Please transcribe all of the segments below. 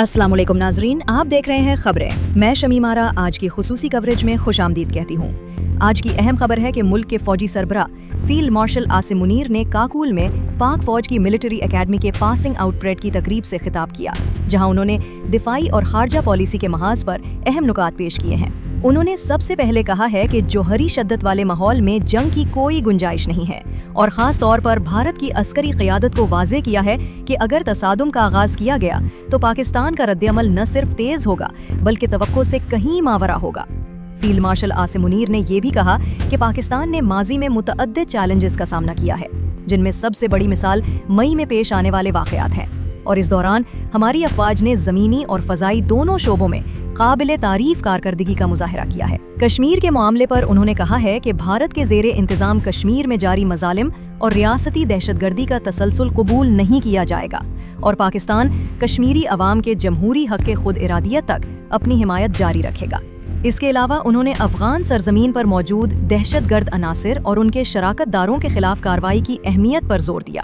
अस्सलाम वालेकुम नाजरीन, आप देख रहे हैं खबरें। मैं शमीम आरा आज की खुसूसी कवरेज में खुशामदीद कहती हूँ। आज की अहम खबर है कि मुल्क के फौजी सरबरा फील्ड मार्शल आसिम मुनीर ने काकुल में पाक फौज की मिलिट्री एकेडमी के पासिंग आउट परेड की तकरीब से खिताब किया, जहां उन्होंने दिफाई और खारजा पॉलिसी के महाज पर अहम नुकात पेश किए हैं। उन्होंने सबसे पहले कहा है कि जौहरी शद्दत वाले माहौल में जंग की कोई गुंजाइश नहीं है और ख़ास तौर पर भारत की अस्करी क़यादत को वाज़े किया है कि अगर तसादुम का आगाज़ किया गया तो पाकिस्तान का रद्द-ए-अमल न सिर्फ तेज़ होगा बल्कि तवक्को से कहीं मावरा होगा। फील्ड मार्शल आसिम मुनीर ने यह भी कहा कि पाकिस्तान ने माजी में मुतअद्दिद चैलेंजेस का सामना किया है, जिनमें सबसे बड़ी मिसाल मई में पेश आने वाले वाक़यात हैं, और इस दौरान हमारी अफवाज ने ज़मीनी और फ़ज़ाई दोनों शोबों में काबिल तारीफ कारकर्दगी का मुजाहरा किया है। कश्मीर के मामले पर उन्होंने कहा है कि भारत के ज़ेरे इंतज़ाम कश्मीर में जारी मज़ालिम और रियासती दहशतगर्दी का तसलसल कबूल नहीं किया जाएगा और पाकिस्तान कश्मीरी अवाम के जमहूरी हक़ के खुद इरादियत तक अपनी हिमायत जारी रखेगा। इसके अलावा उन्होंने अफ़गान सरजमीन पर मौजूद दहशतगर्द अनासिर और उनके शराकतदारों के खिलाफ कार्रवाई की अहमियत पर जोर दिया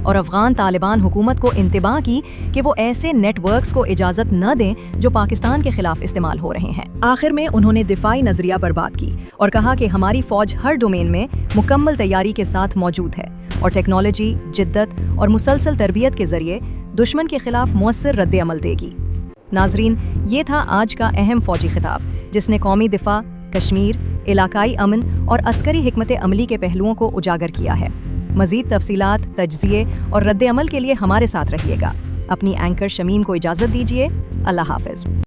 और अफ़गान तालिबान हुकूमत को इंतबाह की कि वो ऐसे नेटवर्क्स को इजाज़त न दें जो पाकिस्तान के खिलाफ इस्तेमाल हो रहे हैं। आखिर में उन्होंने दिफाई नज़रिया पर बात की और कहा कि हमारी फ़ौज हर डोमेन में मुकम्मल तैयारी के साथ मौजूद है और टेक्नोलॉजी, जिद्दत और मुसलसल तरबियत के ज़रिए दुश्मन के खिलाफ मुअस्सर रद्द-ए-अमल देगी। नाजरीन, ये था आज का अहम फ़ौजी खिताब जिसने कौमी दिफा, कश्मीर, इलाकाई अमन और अस्करी हिकमत अमली के पहलुओं को उजागर किया है। मज़ीद तफसीलात, तज्ज़िये और रद्द-ए-अमल के लिए हमारे साथ रहिएगा। अपनी एंकर शमीम को इजाज़त दीजिए। अल्लाह हाफ़िज़।